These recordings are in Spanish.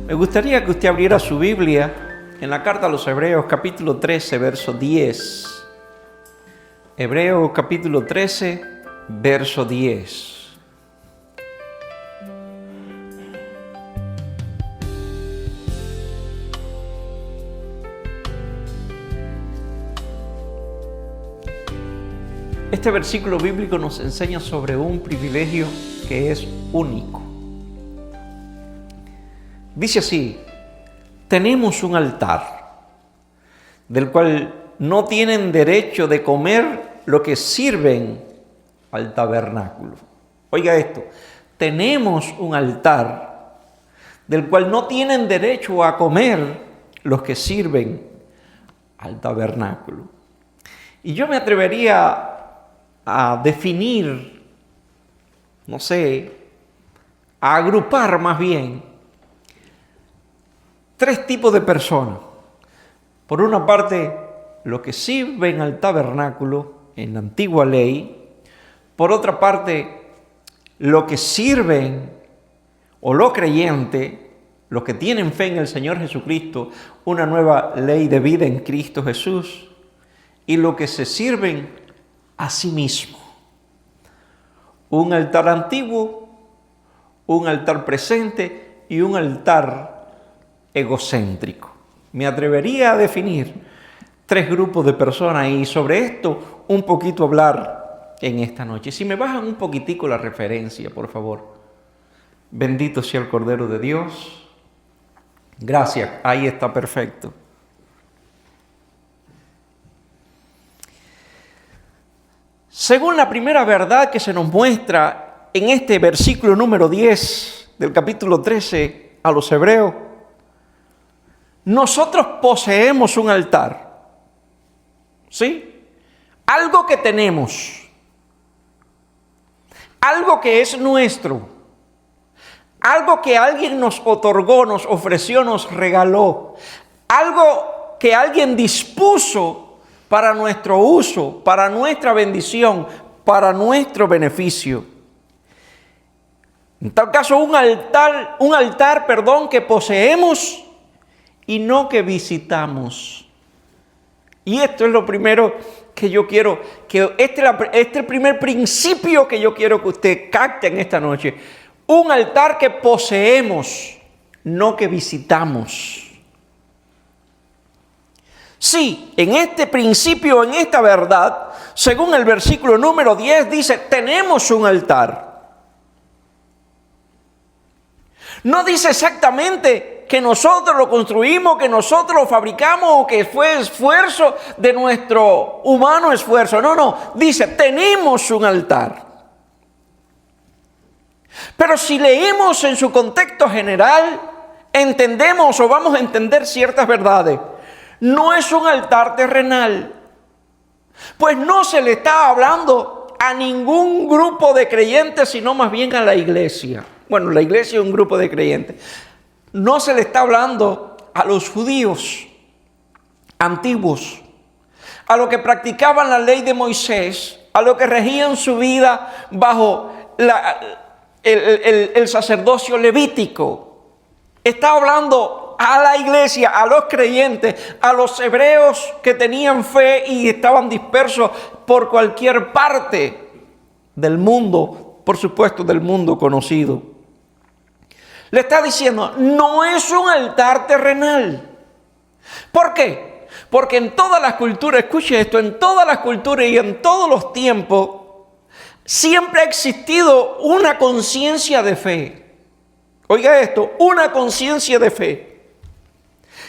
Me gustaría que usted abriera su Biblia en la carta a los Hebreos, capítulo 13, verso 10. Hebreos, capítulo 13, verso 10. Este versículo bíblico nos enseña sobre un privilegio que es único. Dice así: tenemos un altar del cual no tienen derecho de comer lo que sirven al tabernáculo. Oiga esto: tenemos un altar del cual no tienen derecho a comer los que sirven al tabernáculo. Y yo me atrevería a definir, a agrupar más bien tres tipos de personas. Por una parte, los que sirven al tabernáculo en la antigua ley. Por otra parte, los que sirven o los creyentes, los que tienen fe en el Señor Jesucristo, una nueva ley de vida en Cristo Jesús. Y los que se sirven a sí mismo. Un altar antiguo, un altar presente y un altar egocéntrico. Me atrevería a definir tres grupos de personas y sobre esto un poquito hablar en esta noche. Si me bajan un poquitico la referencia, por favor. Bendito sea el Cordero de Dios. Gracias, ahí está perfecto. Según la primera verdad que se nos muestra en este versículo número 10 del capítulo 13 a los Hebreos, nosotros poseemos un altar, ¿sí? Algo que tenemos, algo que es nuestro, algo que alguien nos otorgó, nos ofreció, nos regaló, algo que alguien dispuso para nuestro uso, para nuestra bendición, para nuestro beneficio. En tal caso, un altar que poseemos y no que visitamos. Y esto es lo primero que yo quiero, este es el primer principio que yo quiero que usted capte en esta noche. Un altar que poseemos, no que visitamos. Sí, en este principio, en esta verdad, según el versículo número 10, dice, tenemos un altar. No dice exactamente que nosotros lo construimos, que nosotros lo fabricamos o que fue esfuerzo de nuestro humano esfuerzo. No, dice, tenemos un altar. Pero si leemos en su contexto general, entendemos o vamos a entender ciertas verdades. No es un altar terrenal, pues no se le está hablando a ningún grupo de creyentes, sino más bien a la iglesia. Bueno, la iglesia es un grupo de creyentes. No se le está hablando a los judíos antiguos, a los que practicaban la ley de Moisés, a los que regían su vida bajo el sacerdocio levítico. Está hablando a la iglesia, a los creyentes, a los hebreos que tenían fe y estaban dispersos por cualquier parte del mundo, por supuesto del mundo conocido. Le está diciendo, no es un altar terrenal. ¿Por qué? Porque en todas las culturas, escuche esto, en todas las culturas y en todos los tiempos, siempre ha existido una conciencia de fe. Oiga esto, una conciencia de fe.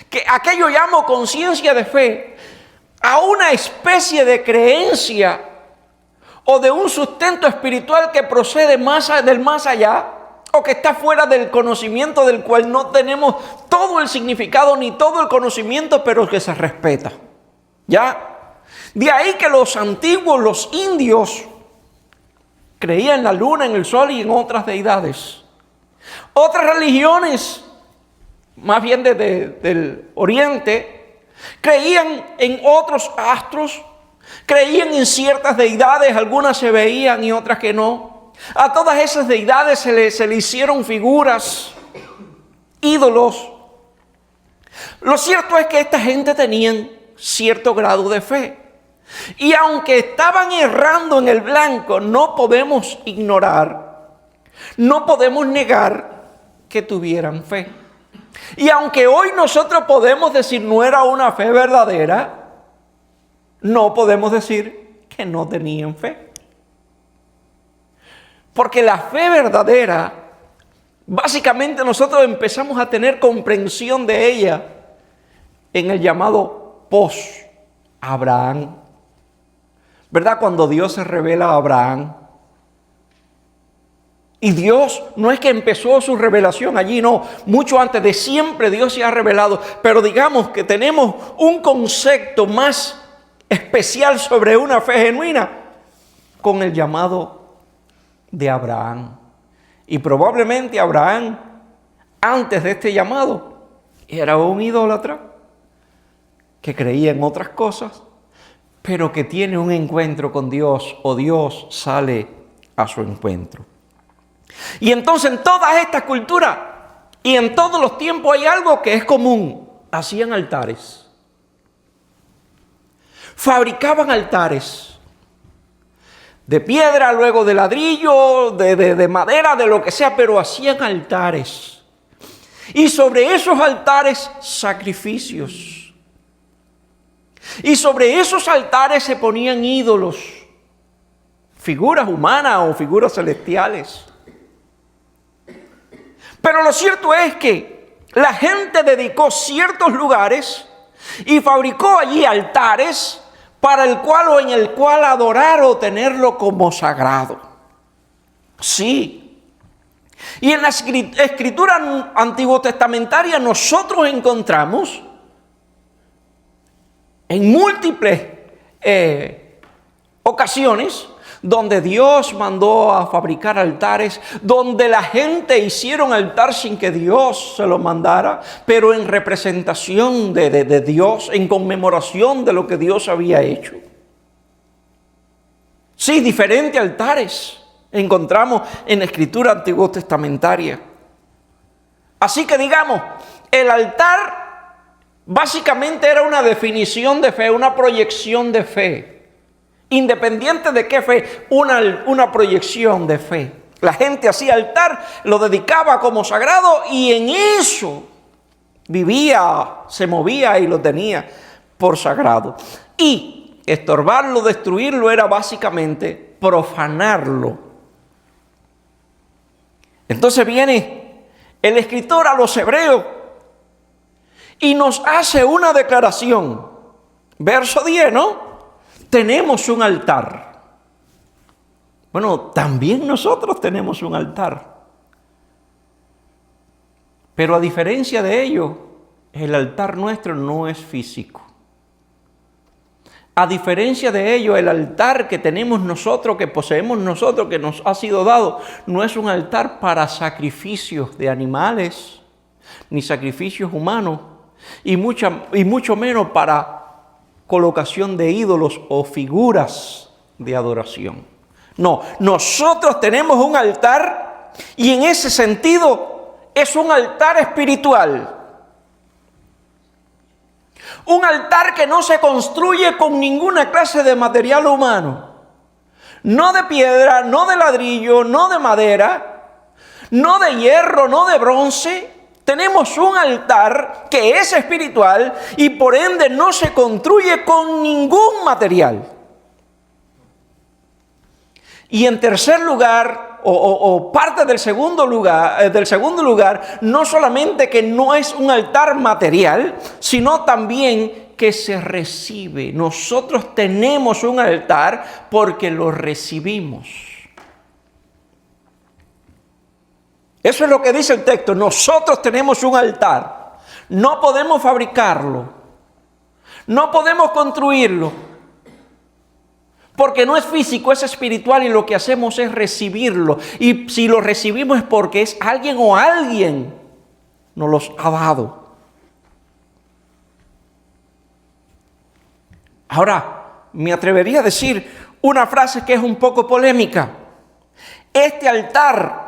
Que aquello llamo conciencia de fe a una especie de creencia o de un sustento espiritual que procede del más allá o que está fuera del conocimiento, del cual no tenemos todo el significado ni todo el conocimiento, pero que se respeta. ¿Ya? De ahí que los antiguos, los indios, creían en la luna, en el sol y en otras deidades. Otras religiones, más bien del oriente, creían en otros astros, creían en ciertas deidades, algunas se veían y otras que no. A todas esas deidades se le hicieron figuras ídolos. Lo cierto es que esta gente tenían cierto grado de fe. Y aunque estaban errando en el blanco, no podemos ignorar, no podemos negar que tuvieran fe. Y aunque hoy nosotros podemos decir no era una fe verdadera, no podemos decir que no tenían fe. Porque la fe verdadera, básicamente nosotros empezamos a tener comprensión de ella en el llamado post-Abraham. ¿Verdad? Cuando Dios se revela a Abraham. Y Dios no es que empezó su revelación allí, no. Mucho antes, de siempre Dios se ha revelado. Pero digamos que tenemos un concepto más especial sobre una fe genuina con el llamado de Abraham. Y probablemente Abraham, antes de este llamado, era un idólatra que creía en otras cosas, pero que tiene un encuentro con Dios, o Dios sale a su encuentro. Y entonces en todas estas culturas y en todos los tiempos hay algo que es común. Hacían altares. Fabricaban altares. De piedra, luego de ladrillo, de madera, de lo que sea, pero hacían altares. Y sobre esos altares, sacrificios. Y sobre esos altares se ponían ídolos, figuras humanas o figuras celestiales. Pero lo cierto es que la gente dedicó ciertos lugares y fabricó allí altares para el cual o en el cual adorar o tenerlo como sagrado. Sí. Y en la escritura antiguo testamentaria nosotros encontramos en múltiples ocasiones donde Dios mandó a fabricar altares, donde la gente hicieron altar sin que Dios se lo mandara, pero en representación de Dios, en conmemoración de lo que Dios había hecho. Sí, diferentes altares encontramos en la escritura antiguo testamentaria. Así que digamos, el altar básicamente era una definición de fe, una proyección de fe. Independiente de qué fe, una proyección de fe. La gente hacía altar, lo dedicaba como sagrado y en eso vivía, se movía y lo tenía por sagrado. Y estorbarlo, destruirlo era básicamente profanarlo. Entonces viene el escritor a los hebreos y nos hace una declaración. Verso 10, ¿no? Tenemos un altar. Bueno, también nosotros tenemos un altar. Pero a diferencia de ello, el altar nuestro no es físico. A diferencia de ello, el altar que tenemos nosotros, que poseemos nosotros, que nos ha sido dado, no es un altar para sacrificios de animales, ni sacrificios humanos, y mucho menos para colocación de ídolos o figuras de adoración. No, nosotros tenemos un altar y en ese sentido es un altar espiritual. Un altar que no se construye con ninguna clase de material humano. No de piedra, no de ladrillo, no de madera, no de hierro, no de bronce. Tenemos un altar que es espiritual y por ende no se construye con ningún material. Y en tercer lugar, o parte del segundo lugar, no solamente que no es un altar material, sino también que se recibe. Nosotros tenemos un altar porque lo recibimos. Eso es lo que dice el texto. Nosotros tenemos un altar. No podemos fabricarlo. No podemos construirlo. Porque no es físico, es espiritual y lo que hacemos es recibirlo. Y si lo recibimos es porque es alguien o alguien nos los ha dado. Ahora, me atrevería a decir una frase que es un poco polémica. Este altar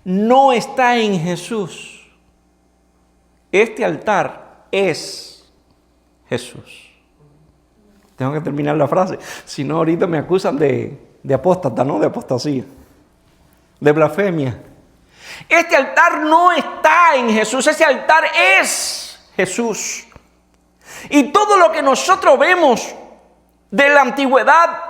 no está en Jesús. Este altar es Jesús. Tengo que terminar la frase, si no ahorita me acusan de apóstata, ¿no? De apostasía, de blasfemia. Este altar no está en Jesús, ese altar es Jesús. Y todo lo que nosotros vemos de la antigüedad,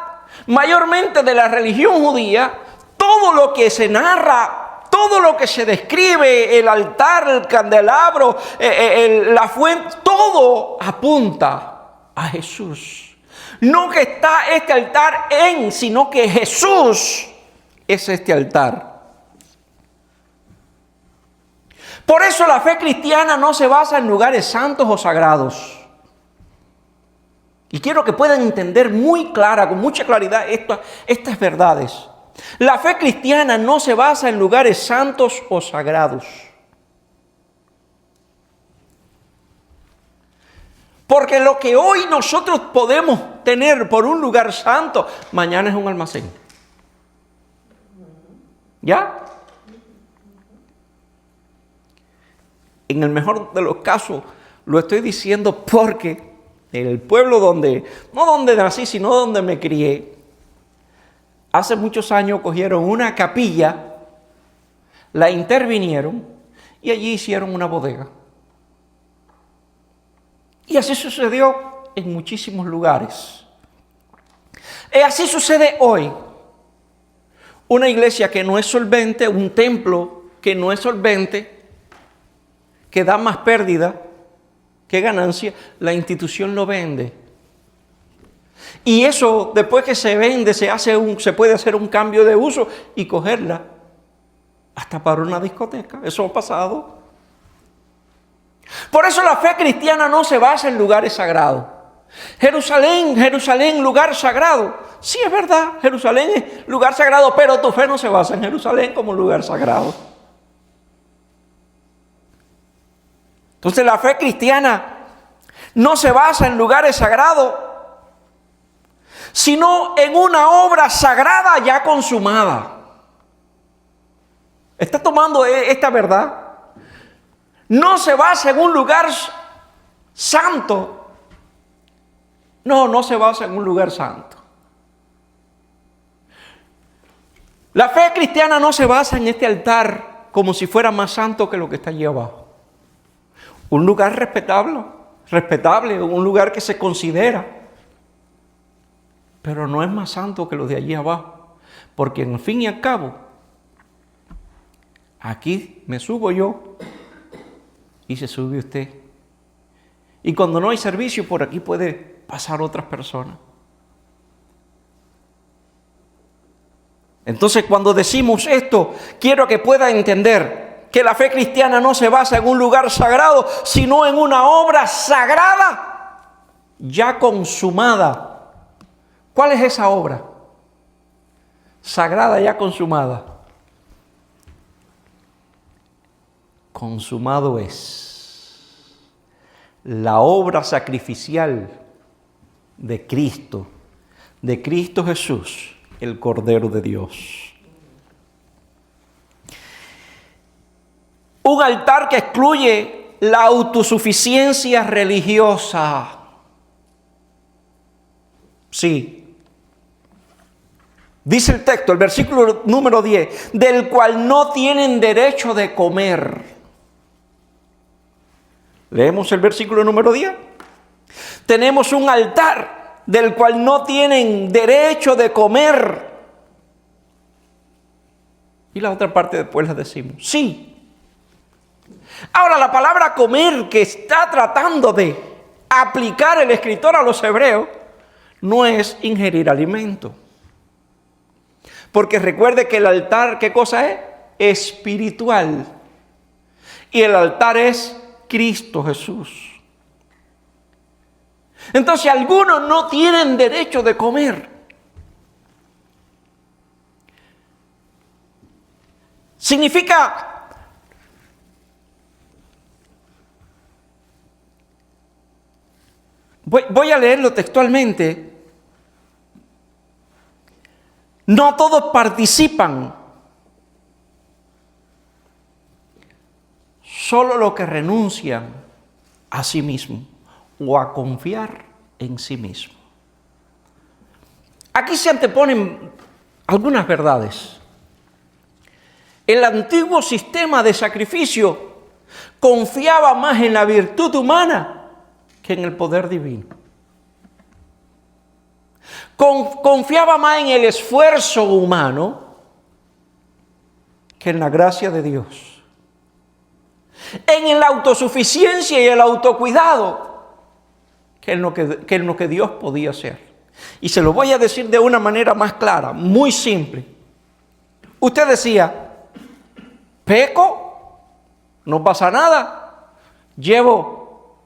mayormente de la religión judía, todo lo que se narra, todo lo que se describe, el altar, el candelabro, la fuente, todo apunta a Jesús. No que está este altar en, sino que Jesús es este altar. Por eso la fe cristiana no se basa en lugares santos o sagrados. Y quiero que puedan entender muy clara, con mucha claridad, estas verdades. La fe cristiana no se basa en lugares santos o sagrados. Porque lo que hoy nosotros podemos tener por un lugar santo, mañana es un almacén. ¿Ya? En el mejor de los casos, lo estoy diciendo porque en el pueblo no donde nací, sino donde me crié, hace muchos años cogieron una capilla, la intervinieron y allí hicieron una bodega. Y así sucedió en muchísimos lugares. Y así sucede hoy. Una iglesia que no es solvente, un templo que no es solvente, que da más pérdida que ganancia, la institución lo vende. Y eso, después que se vende, se puede hacer un cambio de uso y cogerla hasta para una discoteca. Eso ha pasado. Por eso la fe cristiana no se basa en lugares sagrados. Jerusalén, lugar sagrado. Sí, es verdad, Jerusalén es lugar sagrado, pero tu fe no se basa en Jerusalén como lugar sagrado. Entonces la fe cristiana no se basa en lugares sagrados, sino en una obra sagrada ya consumada. ¿Está tomando esta verdad? No se basa en un lugar santo. No se basa en un lugar santo. La fe cristiana no se basa en este altar como si fuera más santo que lo que está allí abajo. Un lugar respetable, un lugar que se considera, pero no es más santo que los de allí abajo, porque en fin y al cabo, aquí me subo yo y se sube usted. Y cuando no hay servicio, por aquí puede pasar otras personas. Entonces, cuando decimos esto, quiero que pueda entender que la fe cristiana no se basa en un lugar sagrado, sino en una obra sagrada ya consumada. ¿Cuál es esa obra? Sagrada ya consumada. Consumado es la obra sacrificial de Cristo Jesús, el Cordero de Dios. Un altar que excluye la autosuficiencia religiosa. Sí. Dice el texto, el versículo número 10, del cual no tienen derecho de comer. Leemos el versículo número 10. Tenemos un altar del cual no tienen derecho de comer. Y la otra parte después la decimos. Sí. Ahora, la palabra comer que está tratando de aplicar el escritor a los hebreos no es ingerir alimento. Porque recuerde que el altar, ¿qué cosa es? Espiritual. Y el altar es Cristo Jesús. Entonces, algunos no tienen derecho de comer. Significa voy a leerlo textualmente. No todos participan solo los que renuncian a sí mismo o a confiar en sí mismo. Aquí se anteponen algunas verdades. El antiguo sistema de sacrificio confiaba más en la virtud humana que en el poder divino. Confiaba más en el esfuerzo humano que en la gracia de Dios. En la autosuficiencia y el autocuidado que en lo que Dios podía hacer. Y se lo voy a decir de una manera más clara, muy simple. Usted decía, peco, no pasa nada, llevo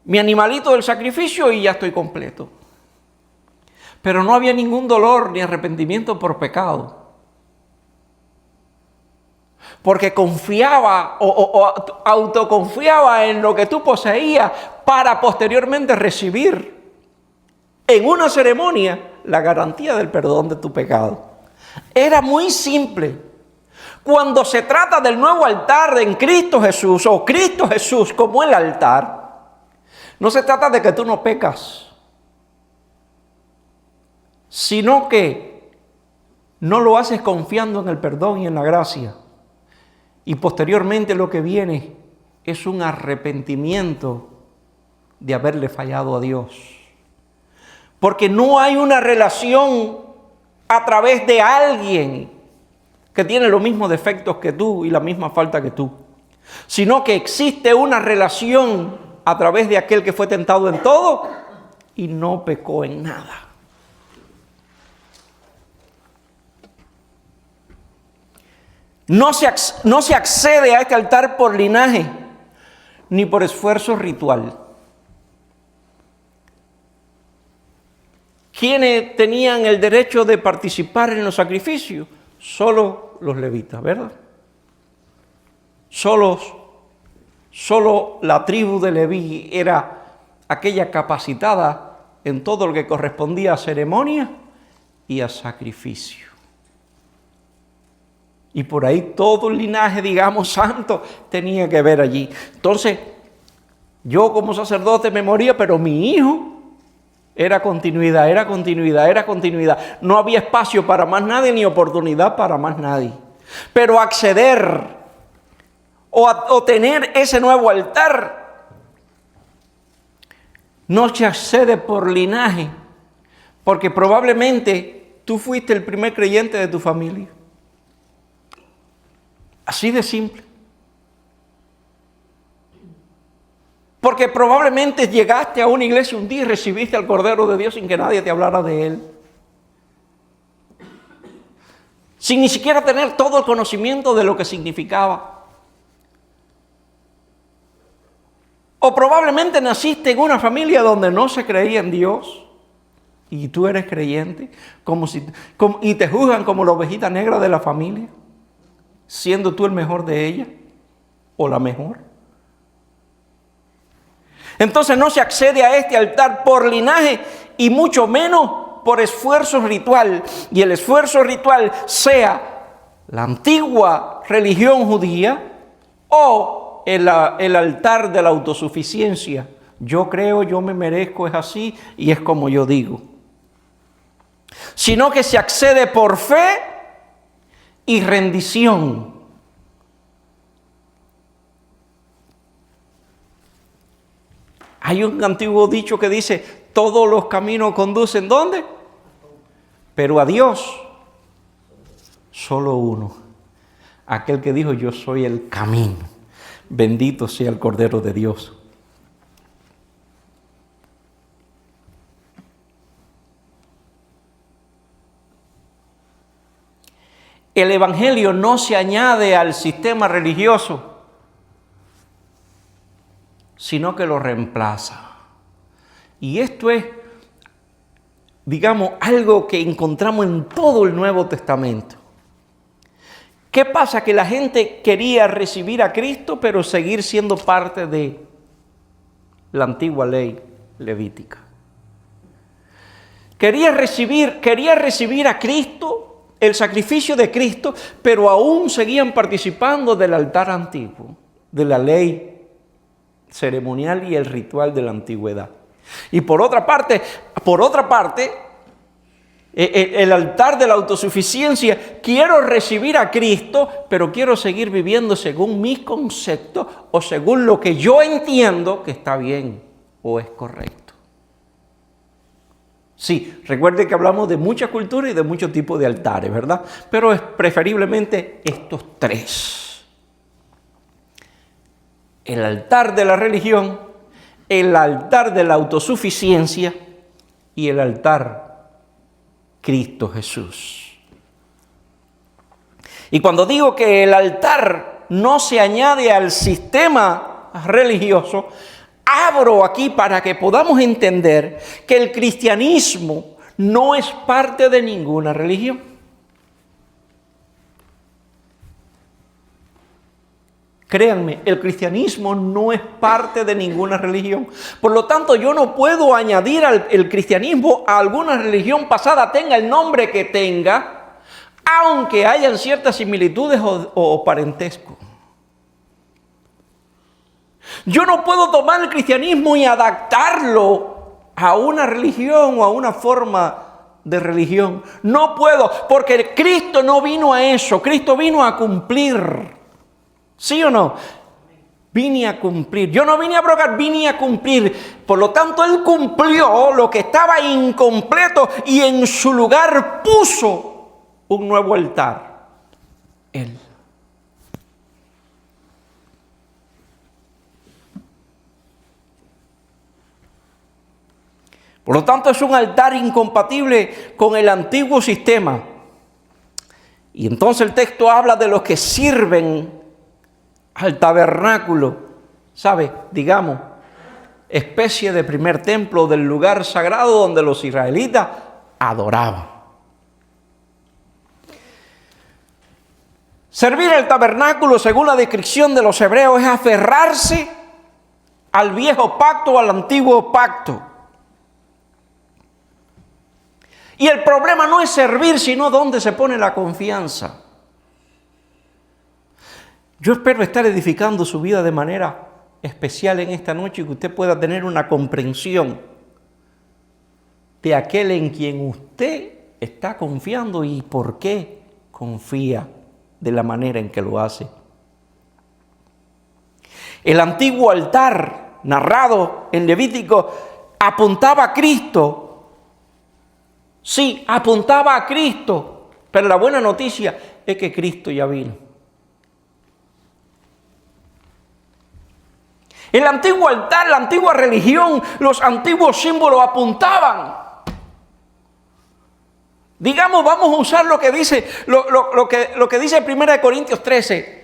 mi animalito del sacrificio y ya estoy completo. Pero no había ningún dolor ni arrepentimiento por pecado. Porque confiaba o autoconfiaba en lo que tú poseías para posteriormente recibir en una ceremonia la garantía del perdón de tu pecado. Era muy simple. Cuando se trata del nuevo altar en Cristo Jesús o Cristo Jesús como el altar, no se trata de que tú no pecas, sino que no lo haces confiando en el perdón y en la gracia. Y posteriormente lo que viene es un arrepentimiento de haberle fallado a Dios. Porque no hay una relación a través de alguien que tiene los mismos defectos que tú y la misma falta que tú, sino que existe una relación a través de aquel que fue tentado en todo y no pecó en nada. No se accede a este altar por linaje ni por esfuerzo ritual. ¿Quiénes tenían el derecho de participar en los sacrificios? Solo los levitas, ¿verdad? Solo la tribu de Leví era aquella capacitada en todo lo que correspondía a ceremonia y a sacrificio. Y por ahí todo el linaje, digamos, santo tenía que ver allí. Entonces, yo como sacerdote me moría, pero mi hijo era continuidad. No había espacio para más nadie ni oportunidad para más nadie. Pero acceder o tener ese nuevo altar no se accede por linaje, porque probablemente tú fuiste el primer creyente de tu familia. Así de simple. Porque probablemente llegaste a una iglesia un día y recibiste al Cordero de Dios sin que nadie te hablara de Él. Sin ni siquiera tener todo el conocimiento de lo que significaba. O probablemente naciste en una familia donde no se creía en Dios y tú eres creyente y te juzgan como la ovejita negra de la familia, siendo tú el mejor de ella o la mejor. Entonces no se accede a este altar por linaje y mucho menos por esfuerzo ritual. Y el esfuerzo ritual sea la antigua religión judía o el altar de la autosuficiencia. Yo creo, yo me merezco, es así y es como yo digo. Sino que se accede por fe y rendición. Hay un antiguo dicho que dice, todos los caminos conducen, ¿dónde? Pero a Dios, solo uno. Aquel que dijo, yo soy el camino. Bendito sea el Cordero de Dios. El Evangelio no se añade al sistema religioso, sino que lo reemplaza. Y esto es, digamos, algo que encontramos en todo el Nuevo Testamento. ¿Qué pasa? Que la gente quería recibir a Cristo, pero seguir siendo parte de la antigua ley levítica. Quería recibir a Cristo, el sacrificio de Cristo, pero aún seguían participando del altar antiguo, de la ley ceremonial y el ritual de la antigüedad. Y por otra parte, el altar de la autosuficiencia, quiero recibir a Cristo, pero quiero seguir viviendo según mis conceptos o según lo que yo entiendo que está bien o es correcto. Sí, recuerde que hablamos de mucha cultura y de muchos tipos de altares, ¿verdad? Pero es preferiblemente estos tres: el altar de la religión, el altar de la autosuficiencia y el altar Cristo Jesús. Y cuando digo que el altar no se añade al sistema religioso, abro aquí para que podamos entender que el cristianismo no es parte de ninguna religión. Créanme, el cristianismo no es parte de ninguna religión. Por lo tanto, yo no puedo añadir el cristianismo a alguna religión pasada, tenga el nombre que tenga, aunque hayan ciertas similitudes o parentesco. Yo no puedo tomar el cristianismo y adaptarlo a una religión o a una forma de religión. No puedo, porque Cristo no vino a eso. Cristo vino a cumplir. ¿Sí o no? Vine a cumplir. Yo no vine a abrogar, vine a cumplir. Por lo tanto, Él cumplió lo que estaba incompleto y en su lugar puso un nuevo altar. Él. Por lo tanto, es un altar incompatible con el antiguo sistema. Y entonces el texto habla de los que sirven al tabernáculo, ¿sabe? Digamos, especie de primer templo del lugar sagrado donde los israelitas adoraban. Servir el tabernáculo, según la descripción de los hebreos, es aferrarse al viejo pacto o al antiguo pacto. Y el problema no es servir, sino dónde se pone la confianza. Yo espero estar edificando su vida de manera especial en esta noche y que usted pueda tener una comprensión de aquel en quien usted está confiando y por qué confía de la manera en que lo hace. El antiguo altar narrado en Levítico apuntaba a Cristo. Sí, apuntaba a Cristo, pero la buena noticia es que Cristo ya vino. El antiguo altar, la antigua religión, los antiguos símbolos apuntaban. Digamos, vamos a usar lo que dice, lo que dice 1 Corintios 13.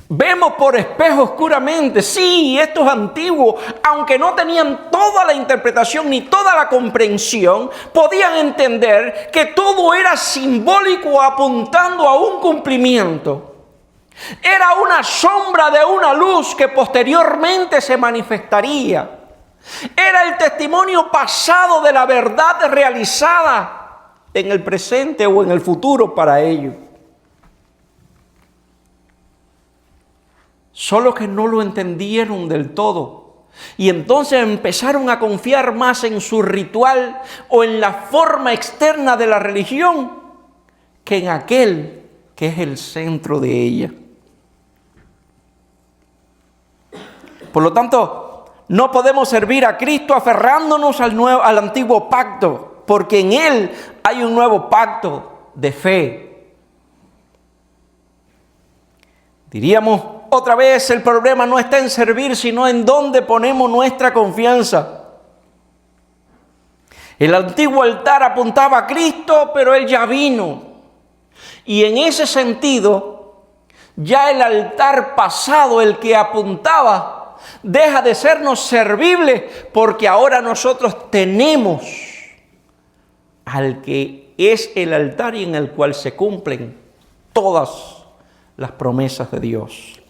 Vemos por espejo oscuramente. Sí, estos antiguos, aunque no tenían toda la interpretación ni toda la comprensión, podían entender que todo era simbólico apuntando a un cumplimiento. Era una sombra de una luz que posteriormente se manifestaría. Era el testimonio pasado de la verdad realizada en el presente o en el futuro para ellos. Solo que no lo entendieron del todo. Y entonces empezaron a confiar más en su ritual o en la forma externa de la religión que en aquel que es el centro de ella. Por lo tanto, no podemos servir a Cristo aferrándonos al antiguo pacto, porque en Él hay un nuevo pacto de fe. Diríamos otra vez, el problema no está en servir, sino en dónde ponemos nuestra confianza. El antiguo altar apuntaba a Cristo, pero Él ya vino. Y en ese sentido, ya el altar pasado, el que apuntaba, deja de sernos servible, porque ahora nosotros tenemos al que es el altar y en el cual se cumplen todas las promesas de Dios.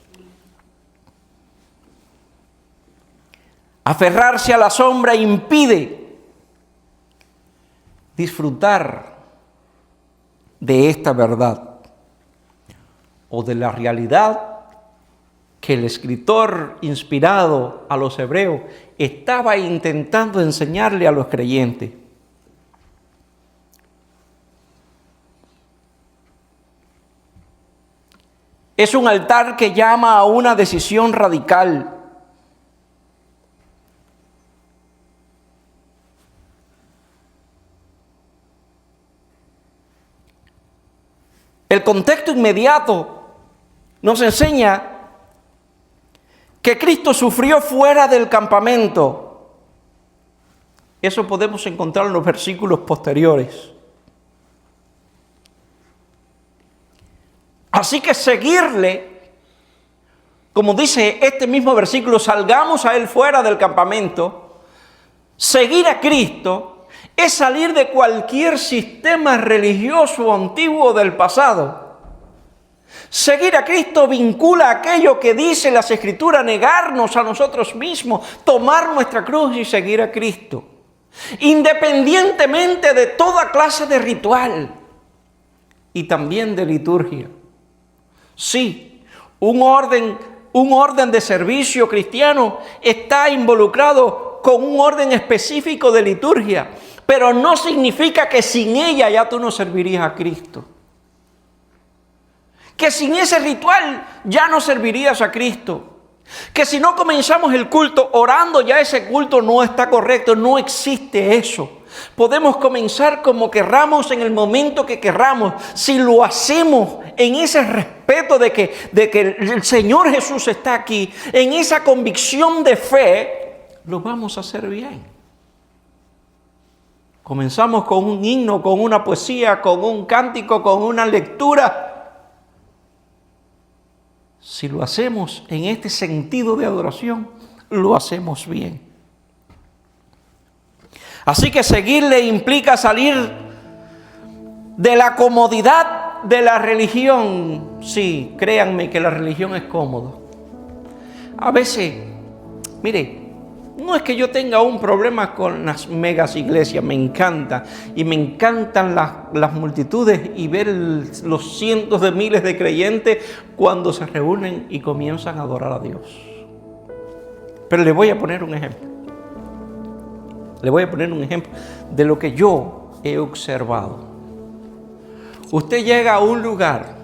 Aferrarse a la sombra impide disfrutar de esta verdad o de la realidad que el escritor inspirado a los hebreos estaba intentando enseñarle a los creyentes. Es un altar que llama a una decisión radical. El contexto inmediato nos enseña que Cristo sufrió fuera del campamento. Eso podemos encontrar en los versículos posteriores. Así que seguirle, como dice este mismo versículo, salgamos a Él fuera del campamento. Seguir a Cristo es salir de cualquier sistema religioso antiguo del pasado. Seguir a Cristo vincula aquello que dice las Escrituras, negarnos a nosotros mismos, tomar nuestra cruz y seguir a Cristo, independientemente de toda clase de ritual y también de liturgia. Sí, un orden de servicio cristiano está involucrado con un orden específico de liturgia, pero no significa que sin ella ya tú no servirías a Cristo. Que sin ese ritual ya no servirías a Cristo. Que si no comenzamos el culto orando, ya ese culto no está correcto, no existe eso. Podemos comenzar como querramos en el momento que querramos. Si lo hacemos en ese respeto de que el Señor Jesús está aquí, en esa convicción de fe, lo vamos a hacer bien. Comenzamos con un himno, con una poesía, con un cántico, con una lectura. Si lo hacemos en este sentido de adoración, lo hacemos bien. Así que seguirle implica salir de la comodidad de la religión. Sí, créanme que la religión es cómodo. A veces, mire, no es que yo tenga un problema con las megas iglesias, me encanta. Y me encantan las multitudes y ver los cientos de miles de creyentes cuando se reúnen y comienzan a adorar a Dios. Pero le voy a poner un ejemplo. Le voy a poner un ejemplo de lo que yo he observado. Usted llega a un lugar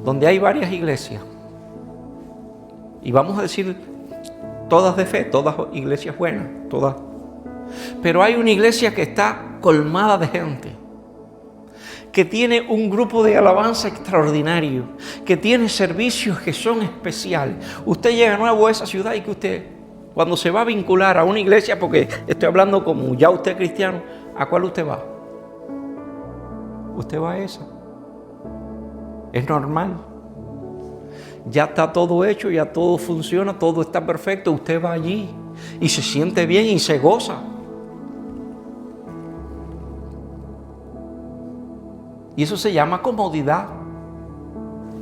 donde hay varias iglesias. Y vamos a decir, todas de fe, todas iglesias buenas, todas. Pero hay una iglesia que está colmada de gente, que tiene un grupo de alabanza extraordinario, que tiene servicios que son especiales. Usted llega nuevo a esa ciudad y que usted, cuando se va a vincular a una iglesia, porque estoy hablando como ya usted es cristiano, ¿a cuál usted va? Usted va a esa. Es normal. Ya está todo hecho, ya todo funciona, todo está perfecto. Usted va allí y se siente bien y se goza. Y eso se llama comodidad.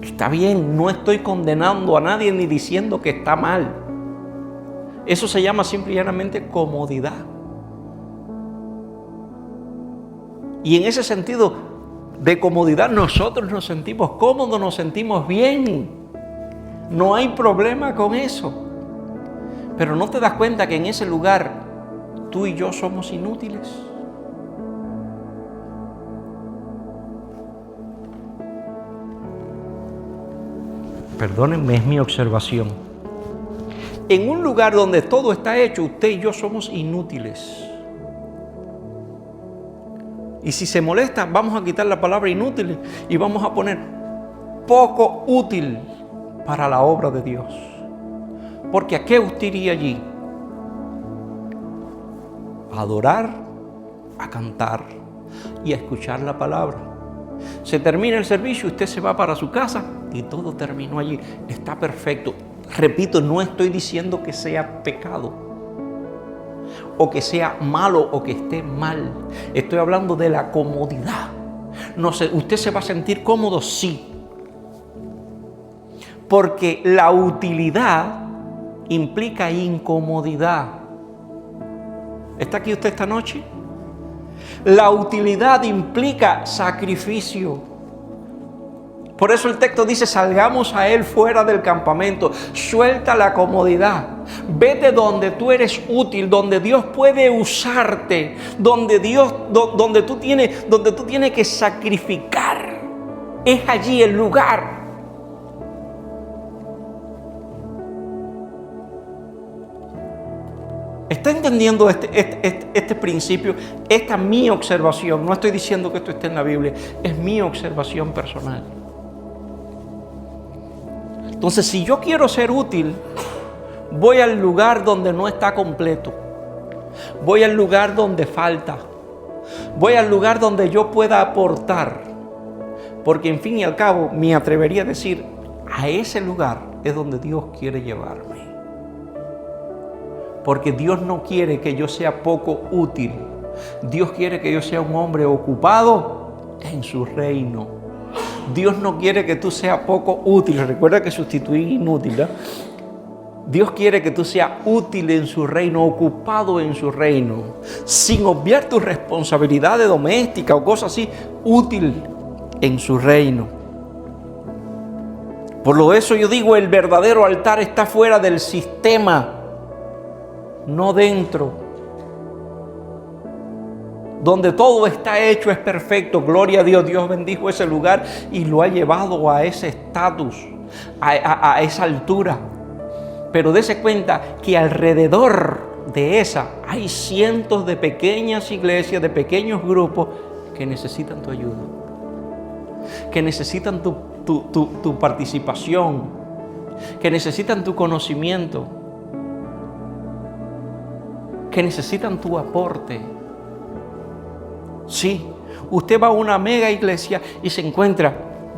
Está bien, no estoy condenando a nadie ni diciendo que está mal. Eso se llama simple y llanamente comodidad. Y en ese sentido de comodidad nosotros nos sentimos cómodos, nos sentimos bien. No hay problema con eso. Pero no te das cuenta que en ese lugar tú y yo somos inútiles. Perdónenme, es mi observación. En un lugar donde todo está hecho, usted y yo somos inútiles. Y si se molesta, vamos a quitar la palabra inútiles y vamos a poner poco útil para la obra de Dios. Porque ¿a qué usted iría allí? A adorar, a cantar y a escuchar la palabra. Se termina el servicio, usted se va para su casa y todo terminó allí. Está perfecto. Repito, no estoy diciendo que sea pecado o que sea malo o que esté mal. Estoy hablando de la comodidad. No sé, ¿usted se va a sentir cómodo? Sí. Porque la utilidad implica incomodidad. ¿Está aquí usted esta noche? La utilidad implica sacrificio. Por eso el texto dice, salgamos a Él fuera del campamento. Suelta la comodidad. Vete donde tú eres útil, donde Dios puede usarte, donde tú tienes que sacrificar. Es allí el lugar. ¿Está entendiendo este principio? Esta es mi observación. No estoy diciendo que esto esté en la Biblia. Es mi observación personal. Entonces, si yo quiero ser útil, voy al lugar donde no está completo. Voy al lugar donde falta. Voy al lugar donde yo pueda aportar. Porque, en fin y al cabo, me atrevería a decir, a ese lugar es donde Dios quiere llevarme. Porque Dios no quiere que yo sea poco útil. Dios quiere que yo sea un hombre ocupado en su reino. Dios no quiere que tú seas poco útil. Recuerda que sustituí inútil, ¿eh? Dios quiere que tú seas útil en su reino, ocupado en su reino, sin obviar tus responsabilidades domésticas o cosas así, útil en su reino. Por lo eso yo digo, el verdadero altar está fuera del sistema, no dentro. Donde todo está hecho es perfecto. Gloria a Dios. Dios bendijo ese lugar y lo ha llevado a ese estatus, a esa altura. Pero dése cuenta que alrededor de esa hay cientos de pequeñas iglesias, de pequeños grupos que necesitan tu ayuda, que necesitan tu participación, que necesitan tu conocimiento, que necesitan tu aporte. Sí, usted va a una mega iglesia y se encuentra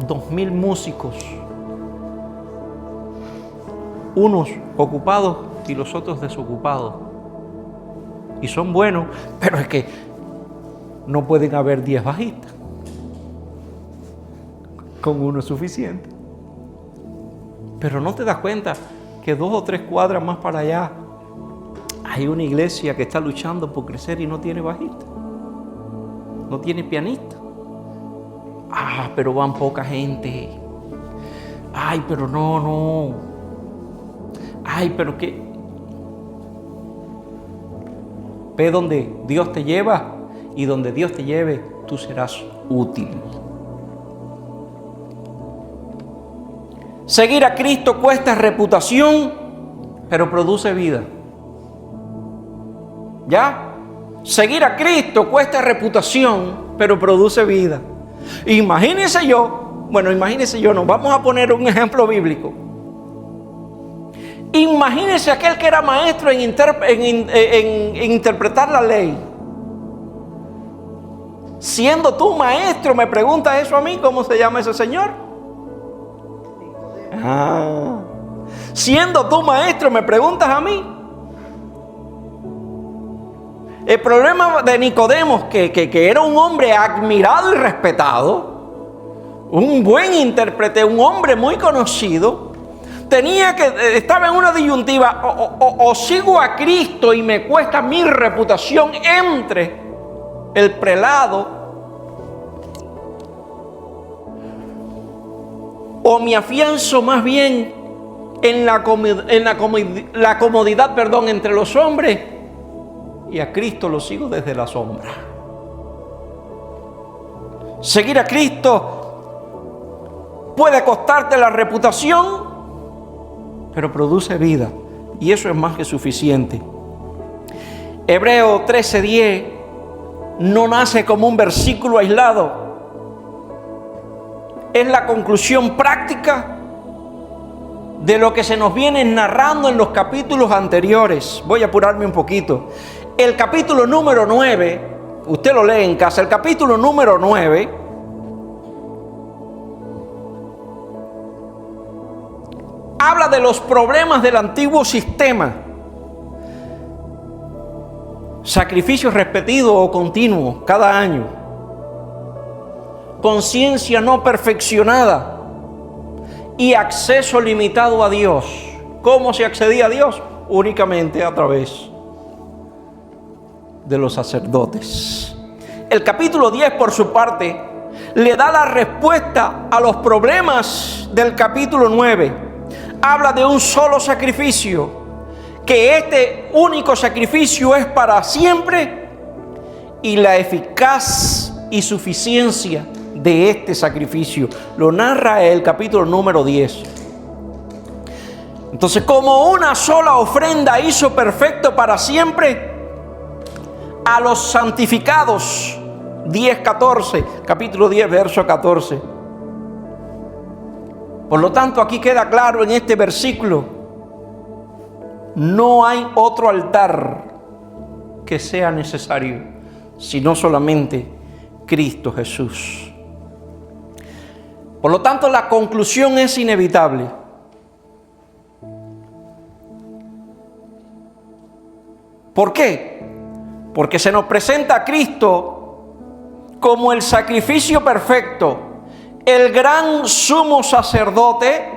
2,000 músicos, unos ocupados y los otros desocupados. Y son buenos, pero es que no pueden haber 10 bajistas. Con uno es suficiente. Pero no te das cuenta que 2 o 3 cuadras más para allá hay una iglesia que está luchando por crecer y no tiene bajista, no tiene pianista. Pero van poca gente. Pero no. Pero que ve donde Dios te lleva, y donde Dios te lleve, tú serás útil. Seguir a Cristo cuesta reputación, pero produce vida. ¿Ya? Seguir a Cristo cuesta reputación, pero produce vida. Imagínese yo, nos vamos a poner un ejemplo bíblico. Imagínese aquel que era maestro en interpretar la ley. Siendo tú maestro, me preguntas eso a mí, ¿cómo se llama ese señor? Siendo tú maestro, me preguntas a mí. El problema de Nicodemo, que era un hombre admirado y respetado, un buen intérprete, un hombre muy conocido, estaba en una disyuntiva: o sigo a Cristo y me cuesta mi reputación entre el prelado, o me afianzo más bien en la comodidad, entre los hombres, y a Cristo lo sigo desde la sombra. Seguir a Cristo puede costarte la reputación, pero produce vida, y eso es más que suficiente. Hebreos 13:10 no nace como un versículo aislado, es la conclusión práctica de lo que se nos viene narrando en los capítulos anteriores. Voy a apurarme un poquito. El capítulo número 9, usted lo lee en casa, el capítulo número 9 habla de los problemas del antiguo sistema. Sacrificios repetidos o continuos cada año. Conciencia no perfeccionada y acceso limitado a Dios. ¿Cómo se accedía a Dios? Únicamente a través de los sacerdotes. El capítulo 10, por su parte, le da la respuesta a los problemas del capítulo 9. Habla de un solo sacrificio, que este único sacrificio es para siempre, y la eficaz y suficiencia de este sacrificio lo narra el capítulo número 10. Entonces, como una sola ofrenda hizo perfecto para siempre a los santificados, 10:14, capítulo 10, verso 14. Por lo tanto, aquí queda claro en este versículo: no hay otro altar que sea necesario, sino solamente Cristo Jesús. Por lo tanto, la conclusión es inevitable. ¿Por qué? Porque se nos presenta a Cristo como el sacrificio perfecto, el gran sumo sacerdote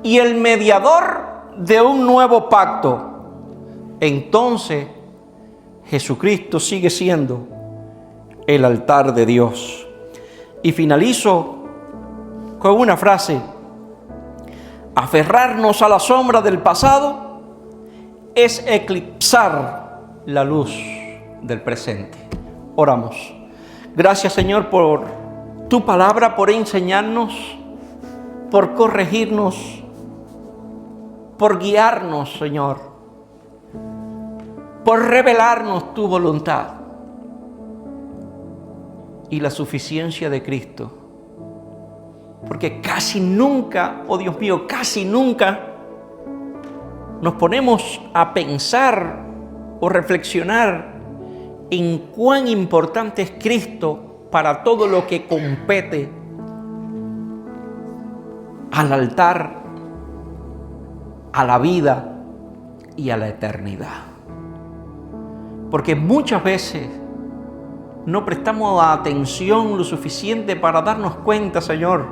y el mediador de un nuevo pacto. Entonces, Jesucristo sigue siendo el altar de Dios. Y finalizo con una frase: aferrarnos a la sombra del pasado es eclipsar la luz del presente. Oramos. Gracias, Señor, por tu palabra, por enseñarnos, por corregirnos, por guiarnos, Señor, por revelarnos tu voluntad y la suficiencia de Cristo. Porque casi nunca, oh Dios mío, casi nunca nos ponemos a pensar o reflexionar en cuán importante es Cristo para todo lo que compete al altar, a la vida y a la eternidad. Porque muchas veces no prestamos atención lo suficiente para darnos cuenta, Señor,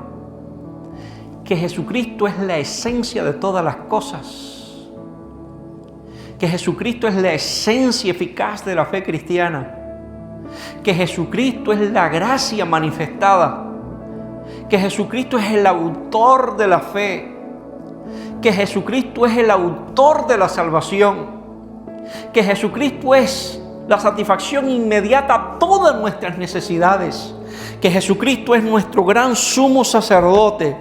que Jesucristo es la esencia de todas las cosas. Que Jesucristo es la esencia eficaz de la fe cristiana. Que Jesucristo es la gracia manifestada. Que Jesucristo es el autor de la fe. Que Jesucristo es el autor de la salvación. Que Jesucristo es la satisfacción inmediata a todas nuestras necesidades. Que Jesucristo es nuestro gran sumo sacerdote.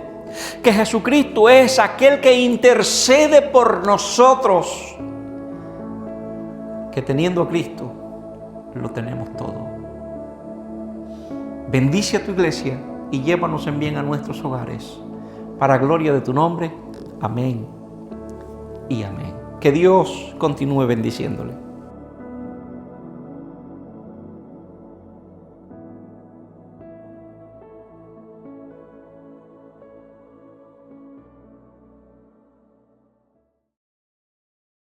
Que Jesucristo es aquel que intercede por nosotros. Que teniendo a Cristo, lo tenemos todo. Bendice a tu iglesia y llévanos en bien a nuestros hogares. Para gloria de tu nombre. Amén y amén. Que Dios continúe bendiciéndole.